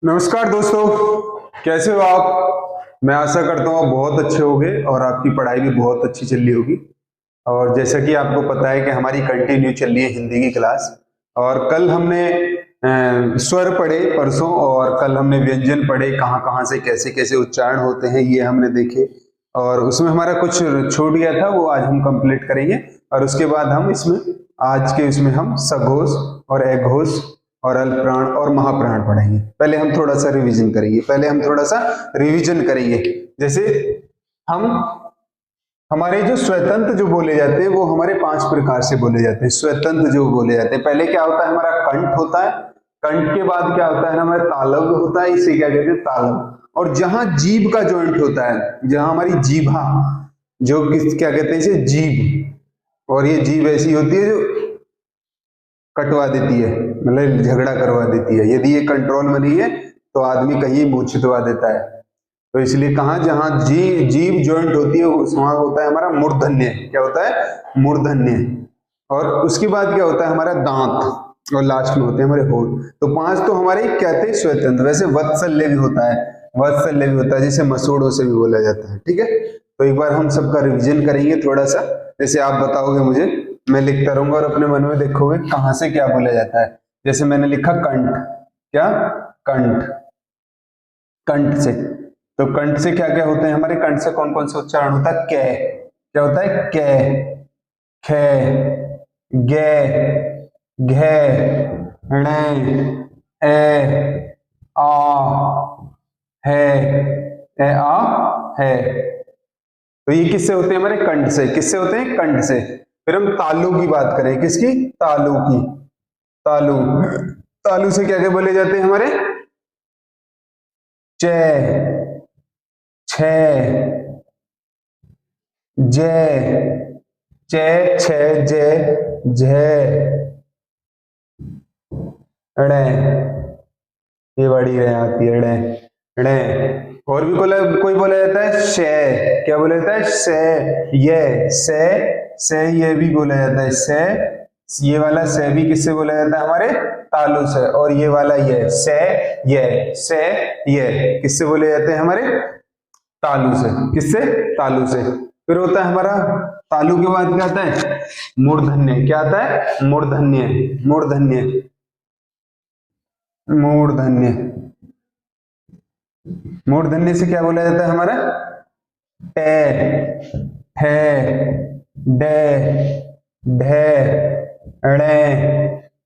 नमस्कार दोस्तों, कैसे हो आप। मैं आशा करता हूँ आप बहुत अच्छे होंगे और आपकी पढ़ाई भी बहुत अच्छी चल रही होगी। और जैसा कि आपको पता है कि हमारी कंटिन्यू चल रही है हिंदी की क्लास। और कल हमने स्वर पढ़े परसों, और कल हमने व्यंजन पढ़े, कहाँ कहाँ से कैसे कैसे उच्चारण होते हैं ये हमने देखे। और उसमें हमारा कुछ छूट गया था, वो आज हम कंप्लीट करेंगे। और उसके बाद हम इसमें आज के इसमें हम सघोष और अघोष और अल्पप्राण और महाप्राण पढ़ेंगे। पहले हम थोड़ा सा रिवीजन करेंगे। जैसे हम हमारे जो स्वतंत्र जो बोले जाते हैं वो हमारे 5 प्रकार से बोले जाते हैं। स्वतंत्र जो बोले जाते हैं, पहले क्या होता है, हमारा कंठ होता है। कंठ के बाद क्या होता है, हमारा तालव्य होता है, इसे क्या कहते हैं, तालव्य। और जहां जीभ का जॉइंट होता है, जहां हमारी जीभा, जो क्या कहते हैं इसे, जीभ। और ये जीभ ऐसी होती है जो कटवा देती है, मतलब झगड़ा करवा देती है। यदि ये कंट्रोल में नहीं है तो आदमी कहीं मुंह छिदवा देता है। तो इसलिए कहा, जहां जीभ जॉइंट होती है वहां होता है हमारा मूर्धन्य। क्या होता है, मूर्धन्य। और उसके बाद क्या होता है, हमारा दांत। और लास्ट में होते हैं हमारे होठ। तो 5 तो हमारे कहते हैं स्वतंत्र। वैसे वत्सल्य भी होता है, वत्सल्य भी होता है, जिसे मसूड़ों से भी बोला जाता है। ठीक है, तो एक बार हम सबका रिविजन करेंगे थोड़ा सा। जैसे आप बताओगे मुझे, मैं लिखता रहूंगा और अपने मन में देखोगे कहां से क्या बोला जाता है। जैसे मैंने लिखा कंठ, क्या, कंठ, कंठ से। तो कंठ से क्या क्या होते हैं हमारे, कंठ से कौन कौन से उच्चारण होता है, कै, क्या होता है, कै, खे, गे, घे, णे, ए, आ, है, ए, आ, है। तो ये किससे होते हैं, हमारे कंठ से। किससे होते हैं, कंठ से। फिर हम तालु की बात करें, किसकी, तालु की। तालु, तालु से क्या क्या बोले जाते हैं हमारे, चे, छे, जे, चे, छे, जे, झे, णे, ये बड़ी रे आती है, णे, णे। और भी कोई बोला जाता है शे, क्या बोला जाता है, से, ये, से ये भी बोला जाता है, से। ये वाला से भी किससे बोला जाता है, हमारे तालु से। और ये वाला ये, से ये किससे बोले जाते हैं, हमारे तालु से। किससे, तालु से। फिर होता है हमारा तालु के बाद क्या आता है, मूर्धन्य। क्या आता है, मूर्धन्य, मूर्धन्य, मूर्धन्य। मूर्धन्य से क्या बोला जाता है हमारा, टे, ठे, डे, ढे, णे।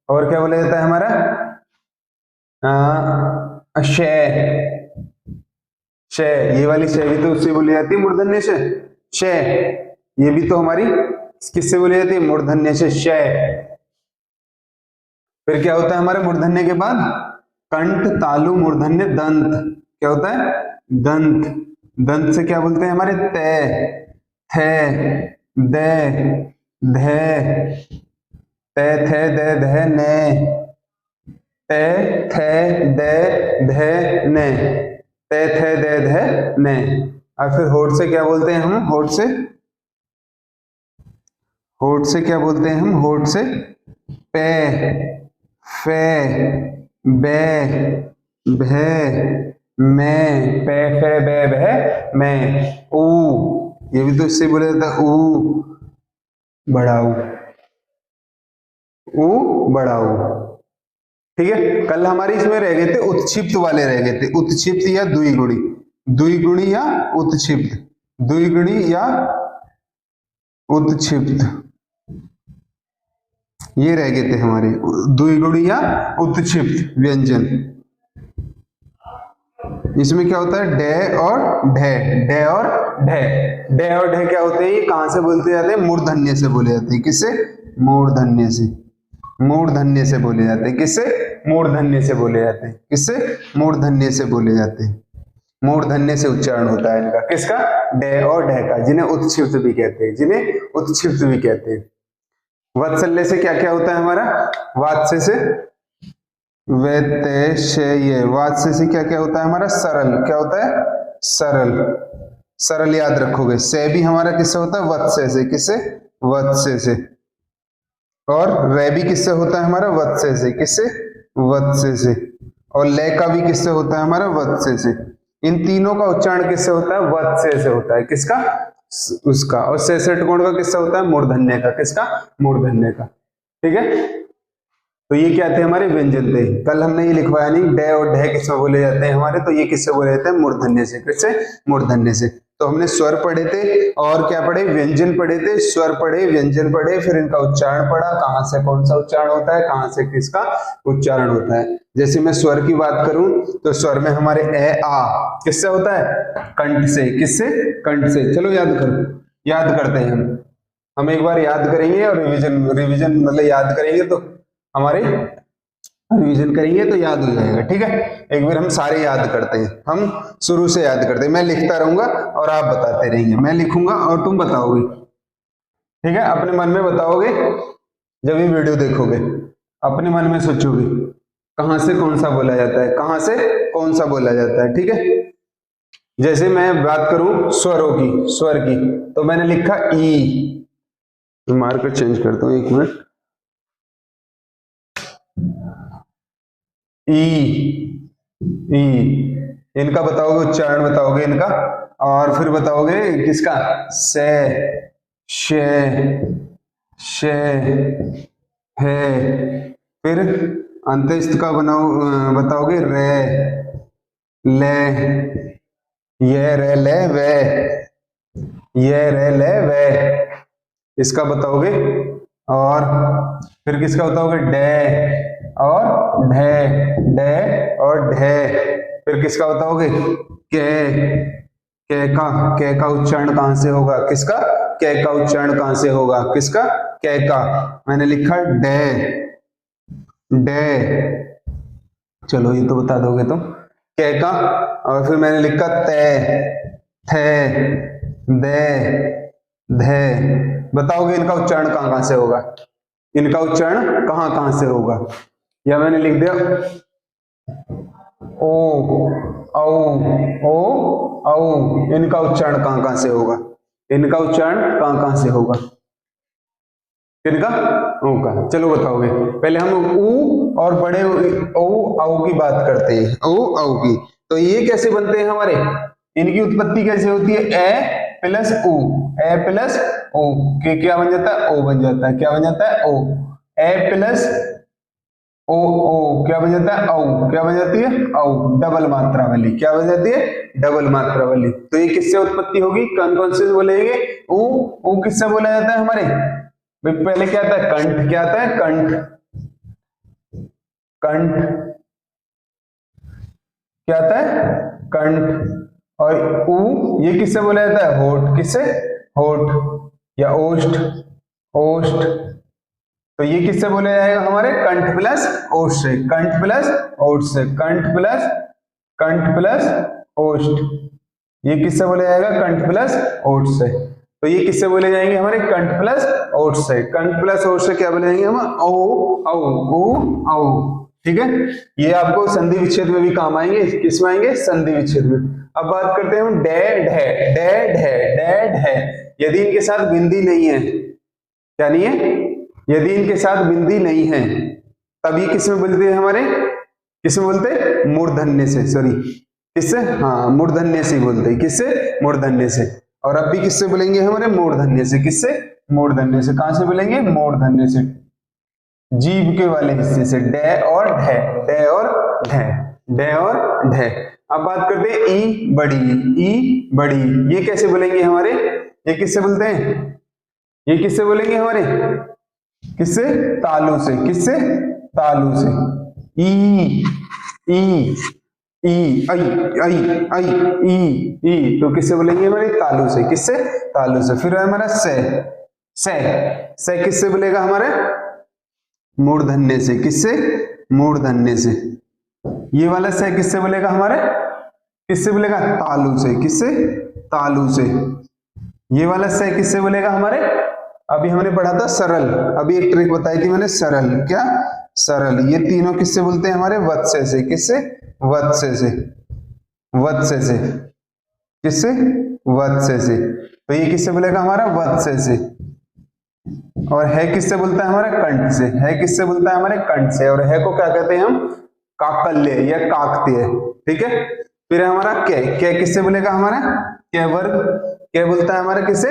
और क्या बोला जाता है हमारा, शे, शे। ये वाली शे भी तो उससे बोली जाती है, मूर्धन्य से। शे, ये भी तो हमारी किससे बोली जाती है, मूर्धन्य से, शे। फिर क्या होता है हमारे मूर्धन्य के बाद, कंठ, तालु, मूर्धन्य, दंत। क्या होता है, दंत। दंत से क्या बोलते हैं हमारे, ते, थे, दे, धे, ते, थे, दे, धे, ने, ते, थे, दे, धे, ने, ते, थे, दे, धे, ने। और फिर होठ से क्या बोलते हैं हम, होठ से, होठ से क्या बोलते हैं हम, होठ से, पे, फे, बे, भे, में, पे, फे, बे, भे, में, ऊ। ये भी तो इससे बोला जाता है, ऊ, बड़ा ऊ, ऊ, बड़ा ऊ। ठीक है, कल हमारी इसमें रह गए थे उत्क्षिप्त वाले रह गए थे, उत्क्षिप्त या द्विगुणी, द्विगुणी या उत्क्षिप्त, द्विगुणी या उत्क्षिप्त, ये रह गए थे हमारे, द्विगुणी या उत्क्षिप्त व्यंजन। इसमें क्या होता है, डे और ढे, डे और ढे। डे और ढे क्या होते हैं, ये कहां से बोलते जाते हैं, मूर्धन्य से बोले जाते हैं। किससे, मूर्धन्य से, मूर्धन्य से बोले जाते हैं। किससे, मूर्धन्य से बोले जाते हैं। किससे, मूर्धन्य से बोले जाते हैं। मूर्धन्य से उच्चारण होता है इनका, किसका, डे और ढे का, जिन्हें उत्क्षिप्त भी कहते हैं, जिन्हें उत्क्षिप्त भी कहते हैं। वत्सल्य से क्या क्या होता है हमारा, वात्स्य से, वेतशय, वात्स्य से क्या क्या होता है हमारा, सरल। क्या होता है, सरल, सरल याद रखोगे। से भी हमारा किससे होता है, वत्स्य से। किससे, वत्स्य से। और वे भी किससे होता है हमारा, वत्स्य से। किससे, वत्स्य से। और ले का भी किससे होता है हमारा वत्से से। इन तीनों का उच्चारण किससे होता है वत्से से होता है। किसका उसका। और से षटकोण का किससे होता है मूर्धन्य का। किसका मूर्धन्य का। ठीक है तो ये क्या थे हमारे व्यंजन थे। कल हमने ये लिखवाया नहीं डे और ढे किससे बोले जाते हैं हमारे। तो ये किससे बोले जाते हैं मूर्धन्य से। किससे मूर्धन्य से। तो हमने स्वर पढ़े थे और क्या पढ़े व्यंजन पढ़े थे। स्वर पढ़े व्यंजन पढ़े फिर इनका उच्चारण पढ़ा कहां से कौन सा उच्चारण होता है कहां से किसका उच्चारण होता है। जैसे मैं स्वर की बात करूं तो स्वर में हमारे ए आ किससे होता है कंठ से। किससे कंठ से। चलो याद करो याद करते हैं हम एक बार याद करेंगे और रिविजन मतलब याद करेंगे तो हमारे रिवीजन करेंगे तो याद हो जाएगा। ठीक है एक बार हम सारे याद करते हैं। हम शुरू से याद करते हैं। मैं लिखता रहूंगा और आप बताते रहेंगे। मैं लिखूंगा और तुम बताओगे। ठीक है अपने मन में बताओगे जब ये वीडियो देखोगे अपने मन में सोचोगे कहां से कौन सा बोला जाता है कहां से कौन सा बोला जाता है। ठीक है जैसे मैं बात करूं स्वरों की स्वर की तो मैंने लिखा ई। मार्कर चेंज करता हूं एक मिनट। ई ई इनका बताओगे उच्चारण बताओगे इनका और फिर बताओगे किसका से शे शे है। फिर अंत्यस्थ का बताओगे रे ले ये रे ले वे ये रे ले वे इसका बताओगे। और फिर किसका बताओगे डे और ढे और ढे। फिर किसका बताओगे के का उच्चारण कहां से होगा। किसका के का उच्चारण कहां से होगा। किसका के का। मैंने लिखा डे डे चलो ये तो बता दोगे तुम के का। और फिर मैंने लिखा ते थे दे धे। बताओगे इनका उच्चारण कहां कहां से होगा। इनका उच्चारण कहां कहां से होगा। या मैंने लिख दिया ओ औ इनका उच्चारण कहां कहां से होगा। इनका उच्चारण कहां कहां से होगा। इनका ओ का। चलो बताओगे पहले हम ऊ और बड़े ओ औ की बात करते हैं। ओ औ की तो ये कैसे बनते हैं हमारे। इनकी उत्पत्ति कैसे होती है ए प्लस ओ ए प्लस ओ के क्या बन जाता है ओ बन जाता है। क्या बन जाता है ओ ए प्लस ओ ओ क्या बन जाता है औ क्या बन जाती है औ डबल मात्रा वाली। क्या बन जाती है डबल मात्रा वाली। तो ये किससे उत्पत्ति होगी कौन कौन से बोलेंगे ओ किससे बोला जाता है हमारे। पहले क्या आता है कंठ। क्या आता है कंठ कंठ क्या आता है कंठ। और ऊ ये किससे बोला जाता है होठ। किससे होठ या ओष्ठ ओष्ठ। तो ये किससे बोला जाएगा हमारे कंठ प्लस ओष्ठ से। कंठ प्लस ओष्ठ से कंठ प्लस ओष्ठ। ये किससे बोला जाएगा कंठ प्लस ओष्ठ से। तो ये किससे बोले जाएंगे हमारे कंठ प्लस ओष्ठ से। कंठ प्लस ओष्ठ से क्या बोले जाएंगे हम औ औ। ठीक है ये आपको संधि विच्छेद में भी काम आएंगे। किस में आएंगे संधि विच्छेद में। अब बात करते हैं हम डे ढे। यदि इनके साथ बिंदी नहीं है क्या नहीं है यदि इनके साथ बिंदी नहीं है तभी किसमें बोलते हैं हमारे। किसमें बोलते हैं मूर्धन्य से। सॉरी किससे हाँ मूर्धन्य से बोलते हैं। किससे मूर्धन्य से। और अब भी किससे बोलेंगे हमारे मूर्धन्य से। किससे मूर्धन्य से। कहां से बोलेंगे मूर्धन्य से जीभ के वाले हिस्से से। डे और ढे डे और ढे डे और ढे। अब बात करते हैं ई बड़ी। ये कैसे बोलेंगे हमारे। ये किससे बोलते हैं ये किससे बोलेंगे हमारे। किससे तालु से। किससे तालु से। ई तो किससे बोलेंगे हमारे तालु से। किससे तालु से। फिर हमारा से किससे बोलेगा हमारे मूर्धन्य से। किससे मूर्धन्य से। ये वाला से किससे बोलेगा हमारे किससे बोलेगा तालु से। किससे तालु से। ये वाला से किससे बोलेगा हमारे। अभी हमने पढ़ा था सरल। अभी एक ट्रिक बताई थी मैंने सरल। क्या सरल। ये तीनों किससे बोलते हैं हमारे वत्स्य से। किससे वत्स्य से किससे वत्स्य से। तो ये किससे बोलेगा हमारा वत्स्य से। और है किससे बोलता है हमारे कंठ से। है किससे बोलता है हमारे कंठ से। और है को क्या कहते हैं हम काकल्य या काकतीय, ठीक है। फिर हमारा कै किससे बोलेगा हमारा, कै वर्ग, क्या बोलता है हमारा किससे,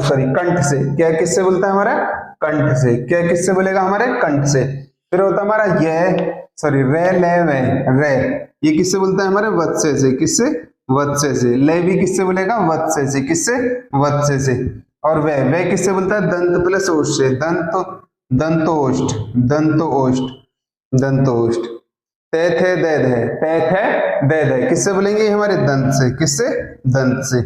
सॉरी कंठ से, क्या किससे बोलता है हमारा, कंठ से, क्या किससे बोलेगा हमारे, कंठ से। फिर होता है हमारा यह, सॉरी रे ले वे रे, ये किससे बोलता है हमारे, वत्स्य से, किससे, वत्स्य से। ले भी किससे बोलेगा, वत्स्य से, किससे, वत्स्य से। और वे किससे बोलता है, दंत प्लस ओष्ठ से, दंतोष्ठ, दंतोष्ठ, दंतोष्ठ। ते थे दे दे किससे बोलेंगे, हमारे दंत से, किससे, दंत से।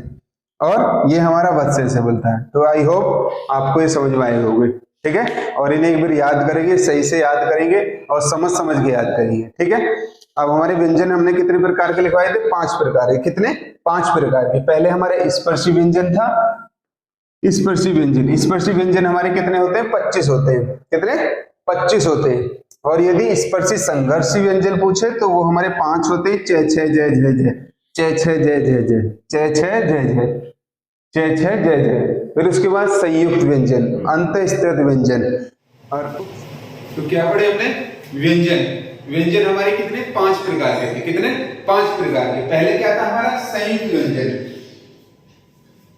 और ये हमारा वत्स्य से बोलता है। तो आई होप आपको ये समझ में आए होंगे, ठीक है। और इन्हें एक बार याद करेंगे, सही से याद करेंगे और समझ के याद करेंगे, ठीक है। अब हमारे व्यंजन हमने कितने प्रकार के लिखवाए थे, 5 प्रकार के। कितने, 5 प्रकार के। पहले हमारे स्पर्शी व्यंजन था, स्पर्शी व्यंजन। स्पर्शी व्यंजन हमारे कितने होते हैं, 25 होते हैं। कितने, 25 होते हैं। और यदि स्पर्शी संघर्षी व्यंजन पूछे तो वो हमारे 5 होते हैं, च छ जय जय जय, च छ जय जय जय, च छ जय जय, च छ जय जय। फिर उसके बाद संयुक्त व्यंजन, अंतःस्थित व्यंजन। और तो क्या पढ़े हमने, व्यंजन। व्यंजन हमारे कितने, 5 प्रकार के थे। कितने, 5 प्रकार के। पहले क्या था हमारा, संयुक्त व्यंजन।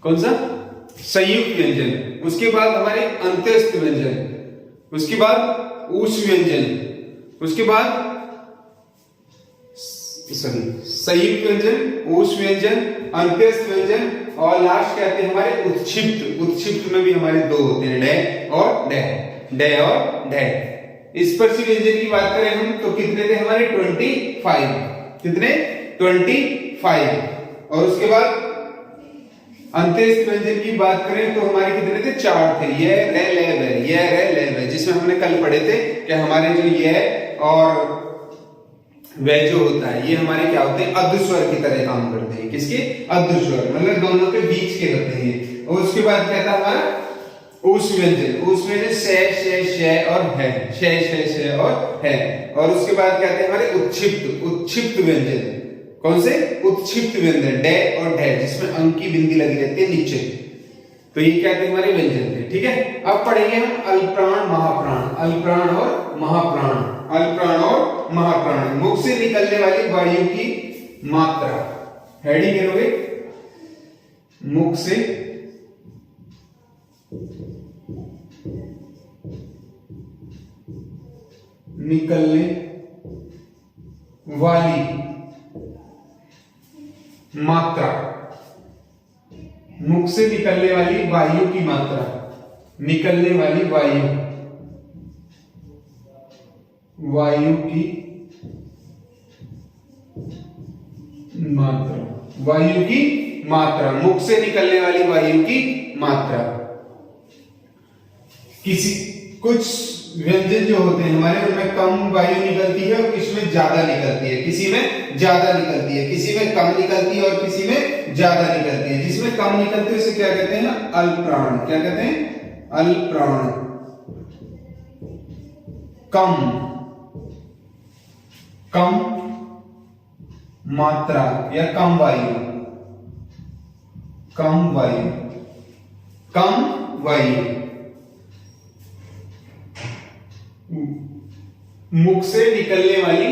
कौन सा, संयुक्त व्यंजन। उसके बाद हमारे अंतःस्थित व्यंजन, उसके बाद ऊष् व्यंजन, उसके बाद संयुक्त व्यंजन, ऊष् व्यंजन, अंत्यस्थ व्यंजन, और लास्ट कहते हैं हमारे उत्क्षिप्त। उत्क्षिप्त में भी हमारे 2 होते हैं, डे और डे और डे। स्पर्शी व्यंजन की बात करें हम तो कितने थे हमारे, 25। कितने, 25। और उसके बाद अंत्यस्थ व्यंजन की बात करें तो हमारे कितने थे, 4 थे। ये रे ले वे, ये रे ले वे, जिसमें हमने कल पढ़े थे कि हमारे जो ये और वे जो होता है, ये हमारे क्या होते हैं, अद्ध स्वर की तरह काम करते हैं। किसके, अद्ध स्वर, मतलब दोनों के बीच के होते हैं। और उसके बाद क्या था हमारा, ऊष् व्यंजन। ऊष् व्यंजन शे और है, शे और है। और उसके बाद क्या थे हमारे उत्क्षिप्त, उत्क्षिप्त व्यंजन। कौन से, उत्क्षिप्त व्यंजन, डे और ढे, जिसमें अंक की बिंदी लगी रहती है नीचे। तो ये क्या थे हमारे व्यंजन थे, ठीक है। अब पढ़ेंगे हम अल्पप्राण महाप्राण, अल्पप्राण और महाप्राण, अल्पप्राण और महाप्राण। मुख से निकलने वाली वायु की मात्रा, हेडिंग करोगे, मुख से निकलने वाली मात्रा, मुख से निकलने वाली वायु की मात्रा, निकलने वाली वायु की मात्रा, वायु की मात्रा, मुख से निकलने वाली वायु की मात्रा। किसी कुछ व्यंजन जो होते हैं हमारे, उनमें कम वायु निकलती है और किसी में ज्यादा निकलती है, किसी में ज्यादा निकलती है, किसी में कम निकलती है और किसी में ज्यादा निकलती है। जिसमें कम निकलती है उसे क्या कहते हैं, अल्पप्राण। क्या कहते हैं, अल्पप्राण। कम मात्रा या कम वायु, कम वायु मुख से निकलने वाली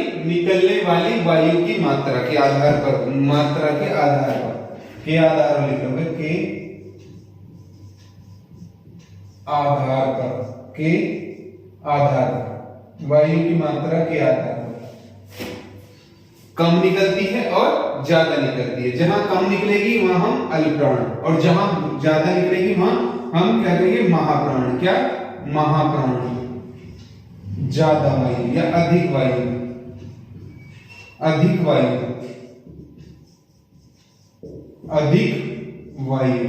वायु की मात्रा के आधार पर, मात्रा के आधार पर, के आधार पर लिखोगे, के आधार पर, के आधार पर, वायु की मात्रा के आधार पर कम निकलती है और ज्यादा निकलती है। जहां कम निकलेगी वहां हम अल्पप्राण, और जहां ज्यादा निकलेगी वहां हम क्या कहेंगे, महाप्राण। क्या, महाप्राण। ज्यादा वायु या अधिक वायु, अधिक वायु, अधिक वायु,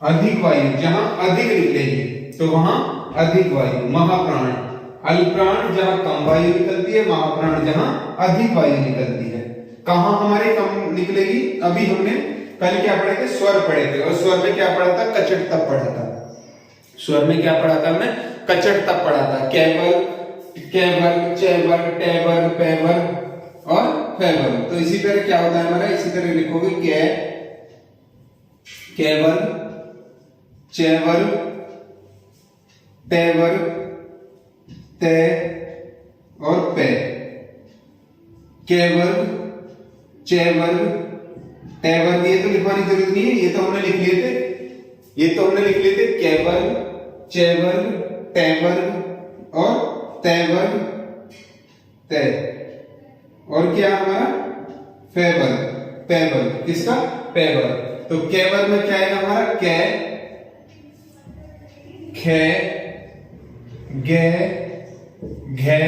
अधिक वायु। जहां अधिक निकलेगी तो वहां अधिक वायु, महाप्राण। अल्पप्राण जहां कम वायु निकलती है, महाप्राण जहां अधिक वायु निकलती है। कहां हमारे कम निकलेगी, अभी हमने कल क्या पढ़े थे, स्वर पढ़े थे। और स्वर में क्या पढ़ा था, कचट तप पढ़ा था। स्वर में क्या पढ़ा था हमने, कचट तप पढ़ा था। कैवर्ग, कैवर्ग, चैवर्ग, टैवर्ग, पैवर्ग और फैवर्ग। तो इसी तरह क्या होता है हमारा, इसी तरह लिखोगे कैवर्ग, चैवर्ग, टैवर्ग, तै और पे। कै वर्ग, चे वर्ग, टे वर्ग, ये तो लिखवाने की जरूरत नहीं है, ये तो हमने लिख लिए थे, कै वर्ग, चे वर्ग, टे वर्ग और ते वर्ग, ते, और क्या हमारा फे वर्ग, पे वर्ग, किसका पे वर्ग। तो कै वर्ग में क्या आएगा हमारा, कै, खे, गे, घे,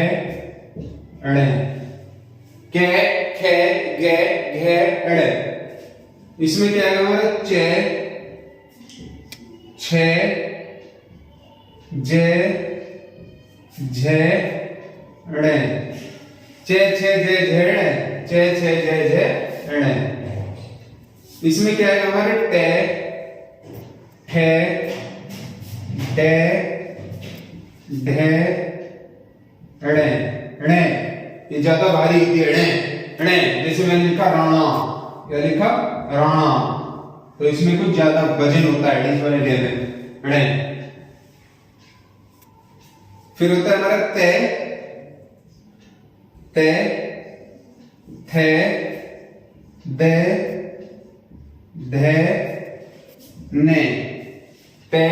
णे, कै, खे, गे, घे, णे। इसमें क्या आएगा हमारा, चे, छे, जे, झे, णे, चे, छे, जे, झे, णे, चे, छे, जे, झे, णे। इसमें क्या आएगा हमारे, टे, ठे, डे, ढे, णे, णे, ये ज्यादा भारी होती है, णे, णे। जैसे मैंने लिखा राणा, क्या लिखा, राणा, तो इसमें कुछ ज्यादा वजन होता है इस वाले डे में, णे। फिर होता है हमारा ते, ते, थे, दे, धे, ने, पे,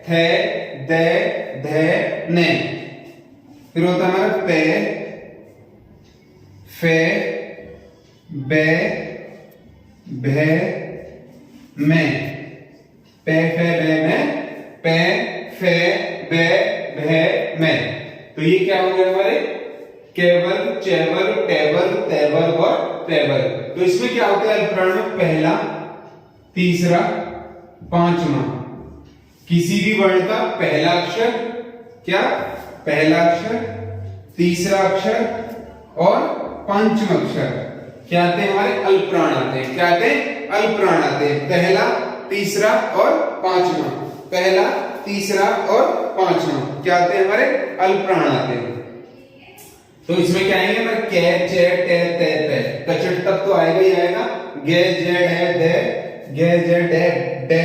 थे, दे, धे, ने। फिर होता है हमारा पे, फे, बे, भे, में, पे, फे, बे, में, पे, फे, बे, भे, में। तो ये क्या हो गया हमारे, केवर्ग, चेवर्ग, टेवर्ग, तेवर्ग और पेवर्ग। तो इसमें क्या होता है अल्पप्राण में, पहला, तीसरा, पांचवा, किसी भी वर्ण का पहला अक्षर, क्या, पहला अक्षर, तीसरा अक्षर और पंचम अक्षर क्या आते हैं हमारे, अल्पप्राण आते हैं। क्या आते हैं, अल्पप्राण आते हैं। पहला, तीसरा और पांचवा, पहला, तीसरा और पांचवा क्या आते हैं हमारे, अल्पप्राण आते हैं। तो इसमें क्या आएंगे हमारे, कै, चे, टे, ते, पे। कचट तक तो आएगा ही आएगा, गे, जे, डे, दे, गे, जे, डे, डे,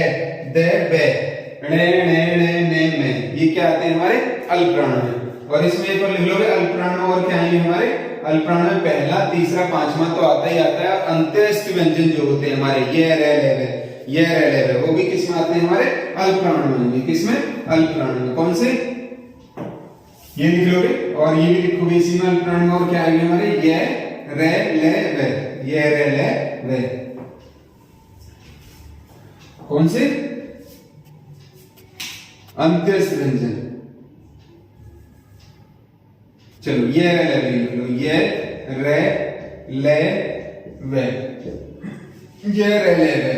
दे, बे, णे, ने, ने, में। ये क्या आते हैं हमारे, अल्पप्राण में। और इसमें एक और लिख लोगे अल्पप्राण में, और क्या आएंगे हमारे, अल्पप्राण में पहला, तीसरा, पांचवा तो आता ही आता है। अंत्यस्थ व्यंजन जो होते हैं हमारे, ये, रे, ले, वे, ये, रे, ले, वे, वो भी किसमें आते हैं हमारे, अल्पप्राण में। किसमें, अल्पप्राण में। कौन से, ये लिख लोगे, और ये भी लिखोगे इसी में अल्पप्राण में। और क्या आएंगे हमारे, ये, रे, ले, वे, ये, रे, ले, वे। कौन से, अंत्यस्थ व्यंजन। चलो, ये, रे, ले, वे लिख लो, ये, रे, ले, वे, ये, रे, ले, वे,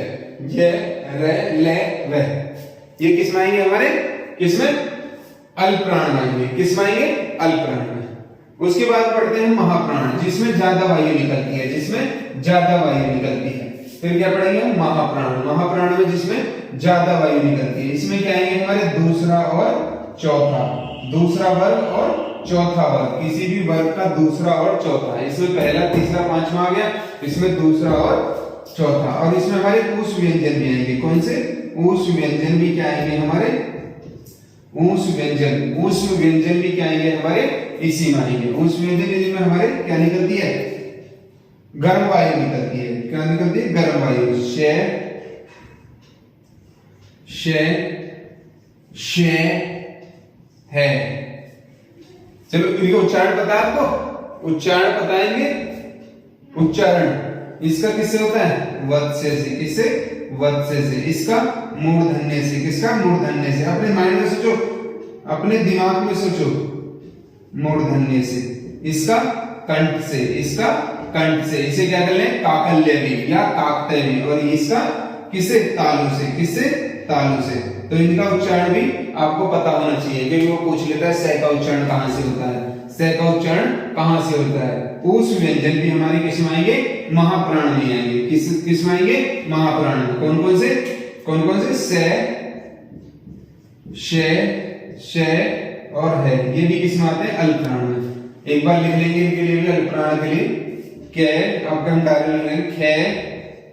ये, रे, ले, वे। ये किस में आएंगे हमारे, किसमें, अल्पप्राण आएंगे। किस में आएंगे, अल्पप्राण में। उसके बाद पढ़ते हैं महाप्राण, जिसमें ज्यादा वायु निकलती है, जिसमें ज्यादा वायु निकलती है। फिर क्या पढ़ेंगे, महाप्राण। महाप्राण में जिसमें ज्यादा वायु निकलती है, इसमें क्या आएंगे हमारे, दूसरा और चौथा, दूसरा वर्ग और चौथा वर्ग, किसी भी वर्ग का दूसरा और चौथा। इसमें पहला, तीसरा, पांचवा आ गया, इसमें दूसरा और चौथा। और इसमें हमारे ऊष् व्यंजन भी आएंगे। कौन से, ऊष् व्यंजन भी क्या आएंगे हमारे, ऊष् व्यंजन। ऊष् व्यंजन भी क्या आएंगे हमारे, इसी में आएंगे। ऊष् व्यंजन जिसमें हमारे क्या निकलती है, गर्म वायु निकलती है। क्या निकलती है, गर्म वायु। शे, शे, शे, है। चलो इनका उच्चारण पता है आपको, उच्चारण बताएंगे। उच्चारण इसका किससे होता है, वत्स्य से। किससे, वत्स्य से। इसका मूर्धन्य से। किसका, मूर्धन्य से। अपने माइंड में सोचो, अपने दिमाग में सोचो, मूर्धन्य से। इसका कंठ से। इसका कंठ से। इसे क्या कर लें, काकल्यवी या काकतवी। और इसका किससे, तालु से। किससे, तालु से। तो इनका उच्चारण भी आपको पता होना चाहिए, क्योंकि वो पूछ लेता है से का उच्चारण कहां से होता है, से का उच्चारण कहां से होता है। ऊष् व्यंजन भी हमारे किस में आएंगे, महाप्राण में आएंगे। किस में आएंगे, महाप्राण में। कौन कौन से, कौन कौन से, से, शे, शे और है। ये भी किस में आते हैं, अल्पप्राण में। एक बार लिख लेंगे इनके लिए भी, अल्पप्राण के लिए। के आपका हम डायरेक्ट लिख लेंगे, खे,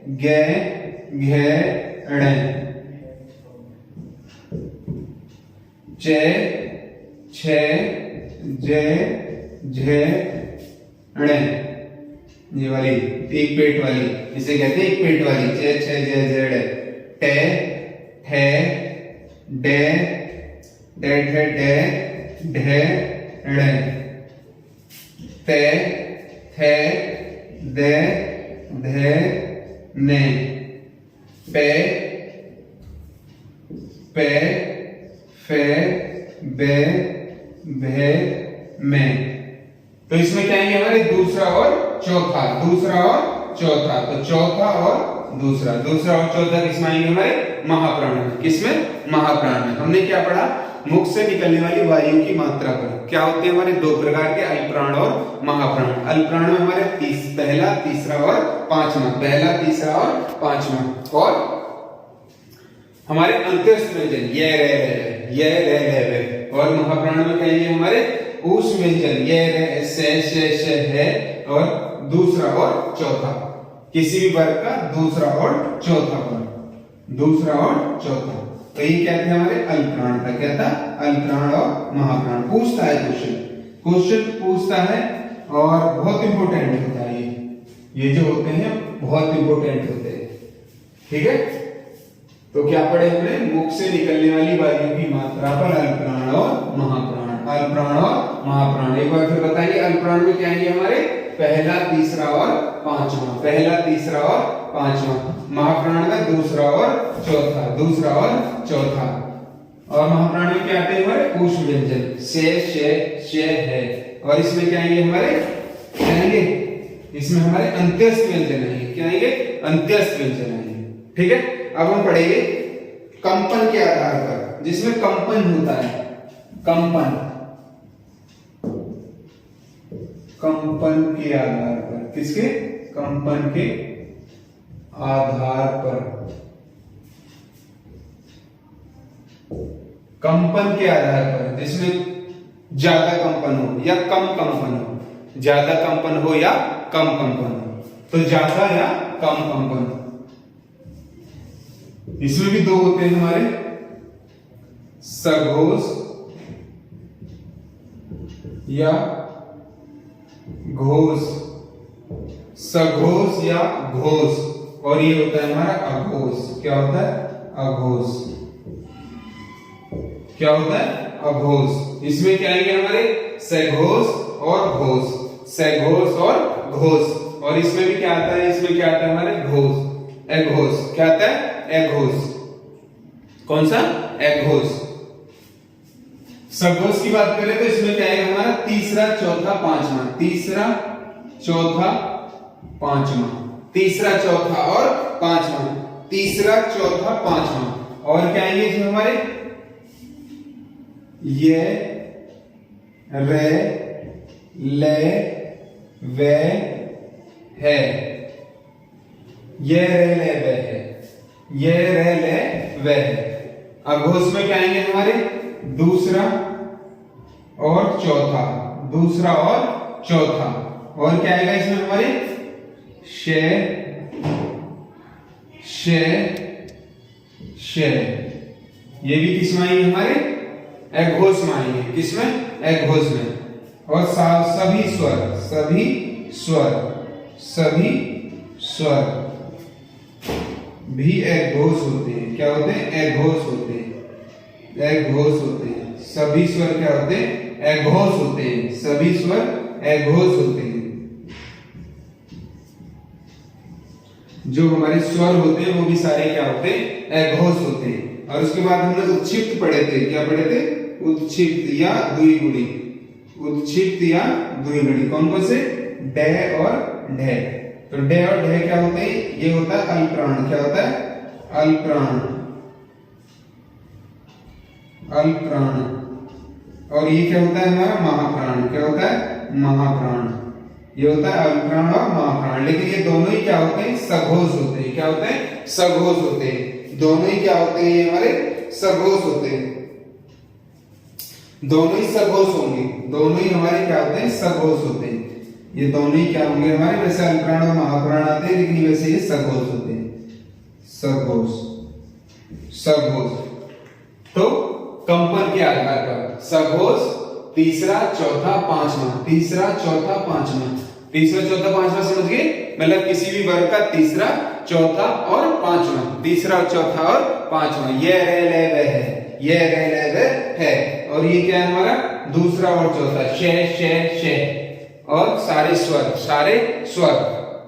गे, घे, णे। चे, छे, जे, झ ण, ये वाली एक पेट वाली, इसे कहते हैं एक पेट वाली। च छ ज झ ट, ठ ड ड ठ ड ढ ण, त थ द ध न, प प फ ब भ म। तो इसमें क्या है हमारे दूसरा और चौथा, दूसरा और चौथा। तो चौथा और दूसरा, दूसरा और चौथा किसमें आएंगे हमारे महाप्राण में। किसमें? महाप्राण में। हमने क्या पढ़ा? मुख से निकलने वाली वायु की मात्रा पर क्या होते हैं हमारे दो प्रकार के, अल्पप्राण और महाप्राण। अल्पप्राण में हमारे पहला, तीसरा और पांचवा, पहला, तीसरा और पांचवा। और हमारे अंत्यस्थ व्यंजन य रे, और महाप्राण में क्या है हमारे उस व्यंजन य रे से श है, और दूसरा और चौथा, किसी भी वर्ग का दूसरा और चौथा वर्ग, दूसरा और चौथा। तो ये क्या थे हमारे अल्पप्राण था। क्या था? अल्पप्राण और महाप्राण। पूछता है क्वेश्चन, क्वेश्चन पूछता है और बहुत इंपॉर्टेंट होता है ये जो होते हैं बहुत इंपॉर्टेंट होते हैं। ठीक है, तो क्या पढ़े हमने? मुख से निकलने वाली वायु की मात्रा पर अल्पप्राण और महाप्राण, अल्पप्राण और महाप्राण। एक बार फिर बताइए, अल्पप्राण में क्या है हमारे पहला, तीसरा और पांचवा, पहला, तीसरा और पांचवा। महाप्राण में दूसरा और चौथा, दूसरा और चौथा। और महाप्राण में क्या आते हैं हमारे उष्म व्यंजन से है, और इसमें क्या आएंगे हमारे, क्या आएंगे इसमें हमारे अंत्यस्थ व्यंजन आएंगे। क्या आएंगे? अंत्यस्थ व्यंजन आएंगे। ठीक है, अब हम पढ़ेंगे कंपन के आधार पर, जिसमें कंपन होता है, कंपन, कंपन के आधार पर। किसके? कंपन के आधार पर, कंपन के आधार पर, जिसमें ज्यादा कंपन हो या कम कंपन हो, ज्यादा कंपन हो या कम कंपन हो। तो ज्यादा या कम कंपन, इसमें भी दो होते हैं हमारे, सघोष या घोष, सघोष या घोष, और ये होता है हमारा अघोष। क्या होता है? अघोष। क्या होता है? अघोष। इसमें क्या आएंगे हमारे सघोष और घोष, सघोष और घोष। और इसमें भी क्या आता है? इसमें क्या आता है हमारे घोष, अघोष। क्या आता है? अघोष। कौन सा? अघोष। सघोष की बात करें तो इसमें क्या है हमारा तीसरा, चौथा, पांचवा, तीसरा, चौथा, पांचवा, तीसरा, चौथा और पांचवा, तीसरा, चौथा, पांचवा। और क्या आएंगे इसमें हमारे ये, रे, ले, वे, है, ये रे ले वे है, ये रे ले वे है। अघोष में क्या आएंगे हमारे दूसरा और चौथा, दूसरा और चौथा। और क्या आएगा इसमें हमारे शे, शे, शे। ये भी किसमें आएंगे हमारे अघोष में आएंगे। किसमें? अघोष में। और सभी स्वर, सभी स्वर, सभी स्वर भी अघोष होते हैं। क्या होते हैं? अघोष होते हैं, अघोष होते हैं। सभी स्वर क्या होते हैं? अघोष होते हैं, सभी स्वर अघोष होते हैं। जो हमारे स्वर होते हैं वो भी सारे क्या होते हैं? अघोष होते हैं। और उसके बाद हमने उत्क्षिप्त पढ़े थे। क्या पढ़े थे? उत्क्षिप्त या द्विगुणी, उत्क्षिप्त या द्विगुणी। कौन कौन से? ड और ढ। तो ड और ढ क्या होते हैं? ये होता है अल्पप्राण। क्या होता है? अल्पप्राण, अल्पप्राण। और ये क्या होता है हमारा? महाप्राण। क्या होता है? महाप्राण। ये होता है अल्पप्राण और महाप्राण। लेकिन ये दोनों ही क्या होते हैं? सघोष होते हैं। क्या होते हैं? सघोष होते हैं। दोनों ही क्या होते हैं? ये हमारे सघोष होते हैं। दोनों ही सघोष होंगे, दोनों ही हमारे क्या होते हैं? सघोष होते हैं। ये दोनों ही क्या होंगे हमारे? वैसे अल्पप्राण और महाप्राण आते हैं, लेकिन वैसे ये सघोष होते हैं। सघोष, सघोष। तो कंपन के आधार पर सघोष, तीसरा चौथा पांचवा, तीसरा चौथा पांचवा, तीसरा चौथा पांचवा समझ गए? मतलब किसी भी वर्ग का तीसरा चौथा और पांचवा, तीसरा चौथा और पांचवा, ये रे ले वे है, ये रे ले वे है। और ये क्या है हमारा दूसरा और चौथा, शे शे शे। और सारे स्वर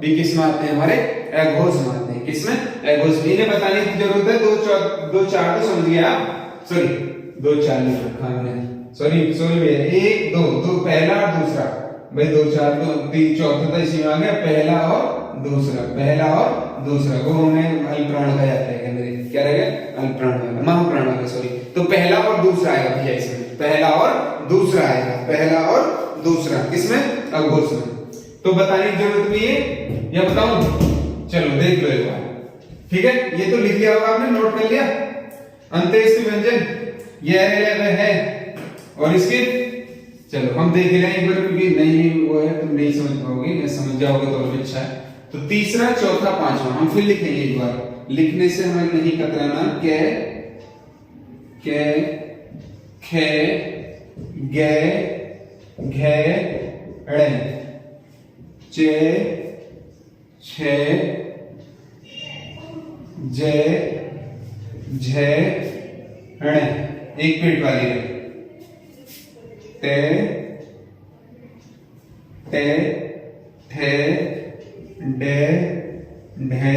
भी किसमें आते हैं? हमारे एघोष में आते हैं। किसमें? एघोष में। इन्हें बताने की जरूरत है, दो चार तो समझ गया आप, सॉरी दो चार लिख रखा है, सॉरी भैया, एक दो पहला और दूसरा, भाई दो चार तो तीन चौथा तो इसी में आ गया, पहला और दूसरा, पहला और दूसरा, वो हमें अल्पप्राण का जाता है, क्या रहेगा? अल्पप्राण वाला, महाप्राण वाला, सॉरी। तो पहला और दूसरा आएगा भैया इसमें, पहला और दूसरा आएगा, पहला और दूसरा, किसमें? अघोष में। तो बताने की जरूरत नहीं है, या बताऊं? चलो देख लो एक बार, ठीक है? ये तो लिख लिया होगा आपने, नोट कर लिया। अंत्येष्टि व्यंजन ये है, और इसके चलो हम देख रहे हैं एक बार, क्योंकि नहीं वो है तुम नहीं समझ पाओगे, समझ जाओगे तो और अच्छा है। तो तीसरा चौथा पांचवा हम फिर लिखेंगे एक बार, लिखने से हमें नहीं कतराना। के खे गे घे ड़े चे छे जे झे णे, एक पेट वाली है, ते टे ठे डे ढे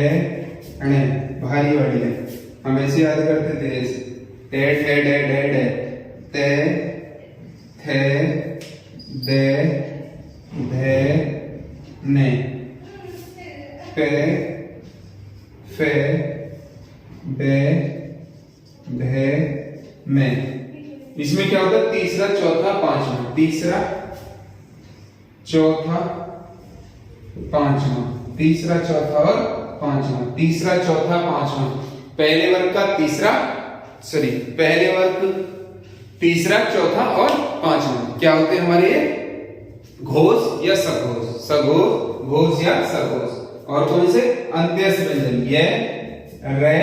णे, भारी वाली है, हम ऐसे याद करते थे ऐसे, टे ठे डे ढे डे, ते थे दे धे ने, पे फे बे भे में। इसमें क्या होता है? तीसरा चौथा पांचवा, तीसरा चौथा पांचवा, तीसरा चौथा और पांचवा, तीसरा चौथा पांचवा, पहले वर्ग का तीसरा, सॉरी पहले वर्ग तीसरा चौथा और पांचवा क्या होते हैं हमारे? घोष या सघोष, सघोष, घोष या सघोष। और कौन से? अंत्येष्टि व्यंजन, ये रे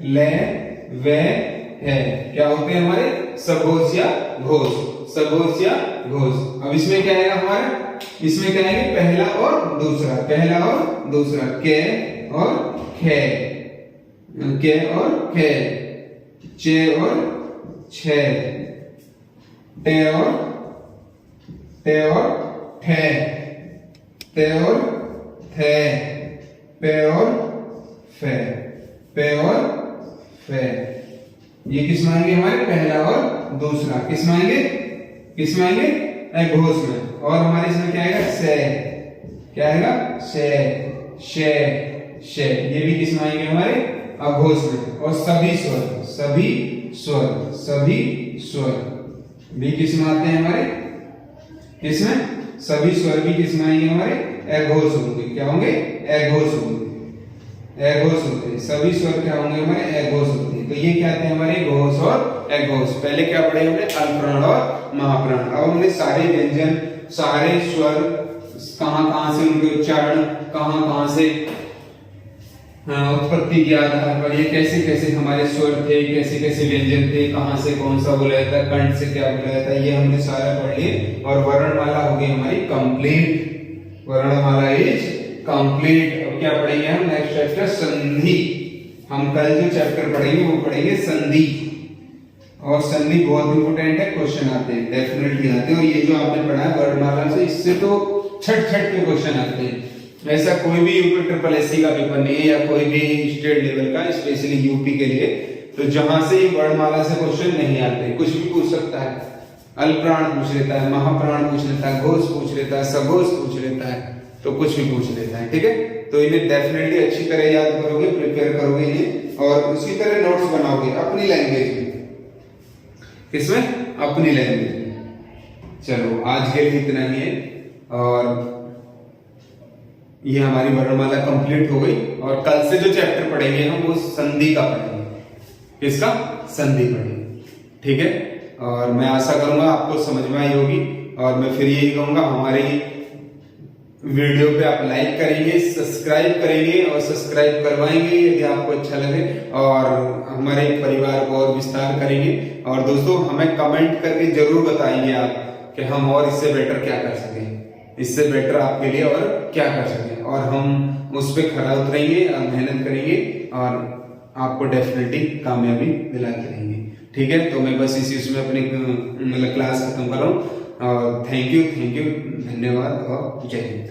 ले वे है, क्या होते हैं हमारे? सघोष या घोष, सघोष या घोष। अब इसमें क्या आएगा हमारा? इसमें क्या आएगा? पहला और दूसरा, पहला और दूसरा, के और खे, के और खे, चे और छे, टे और ठे, ते और थे, पे और फे, पे और फे। ये किस में आएंगे हमारे? पहला और दूसरा। किस में आएंगे? किस में आएंगे? एघोष में। और हमारे इसमें क्या आएगा? से, क्या आएगा? से, शे, शे, ये भी किस में आएंगे हमारे? अघोष में। और सभी स्वर, सभी स्वर, सभी स्वर भी किस में आते हैं हमारे? किसमें? सभी स्वर भी किस में आएंगे हमारे? एघोष होंगे। क्या होंगे? एघोष होंगे, एघोष होते हैं। सभी स्वर क्या होंगे हमारे? एघोष होते हैं। तो ये क्या आते हैं हमारे? घोष और एघोष। पहले क्या पढ़े हमने? अल्पप्राण और महाप्राण। अब हमने सारे व्यंजन, सारे स्वर कहां से उनके उच्चारण, कहां से उत्पत्ति के आधार पर ये कैसे कैसे हमारे स्वर थे, कैसे कैसे व्यंजन थे, कहां से कौन सा बोला जाता है, कंठ से क्या बोला जाता है, ये हमने सारा पढ़ लिए। और वर्णमाला हो गई हमारी कंप्लीट, वर्णमाला इज कंप्लीट। अब क्या पढ़ेंगे हम? नेक्स्ट चैप्टर संधि। हम कल जो चैप्टर पढ़ेंगे वो पढ़ेंगे संधि। और संधि बहुत इंपोर्टेंट है, क्वेश्चन आते हैं, डेफिनेटली आते हैं। और ये जो आपने पढ़ा है वर्णमाला से, इससे तो छट के क्वेश्चन आते हैं। ऐसा कोई भी यूपी ट्रिपल एससी का पेपर नहीं है, या कोई भी स्टेट लेवल का, स्पेशली यूपी के लिए, तो जहां से वर्णमाला से क्वेश्चन नहीं आते। कुछ भी पूछ सकता है, अल्पप्राण पूछ लेता है, महाप्राण पूछ लेता है, घोष पूछ लेता है, सघोष पूछ लेता है, तो कुछ भी पूछ लेता है। ठीक है, तो इन्हें डेफिनेटली अच्छी तरह याद करोगे, प्रिपेयर करोगे इन्हें, और उसी तरह नोट्स बनाओगे अपनी लैंग्वेज में। किसमें? अपनी लैंग्वेज में। चलो आज के लिए इतना ही है, और ये हमारी वर्णमाला कंप्लीट हो गई। और कल से जो चैप्टर पढ़ेंगे हम वो संधि का पढ़ेंगे। किसका? संधि पढ़ेंगे। ठीक है, और मैं आशा करूंगा आपको समझ में आई होगी। और मैं फिर यही कहूंगा, हमारी वीडियो पे आप लाइक करेंगे, सब्सक्राइब करेंगे, और सब्सक्राइब करवाएंगे यदि आपको अच्छा लगे, और हमारे परिवार को और विस्तार करेंगे। और दोस्तों हमें कमेंट करके जरूर बताएंगे आप कि हम और इससे बेटर क्या कर सकें, इससे बेटर आपके लिए और क्या कर सकें, और हम उस पर खरा उतरेंगे और मेहनत करेंगे और आपको डेफिनेटली कामयाबी दिलाते रहेंगे। ठीक है, तो मैं बस इसी उसमें अपनी मतलब क्लास खत्म कर रहा हूँ। थैंक यू, धन्यवाद और जय हिंद।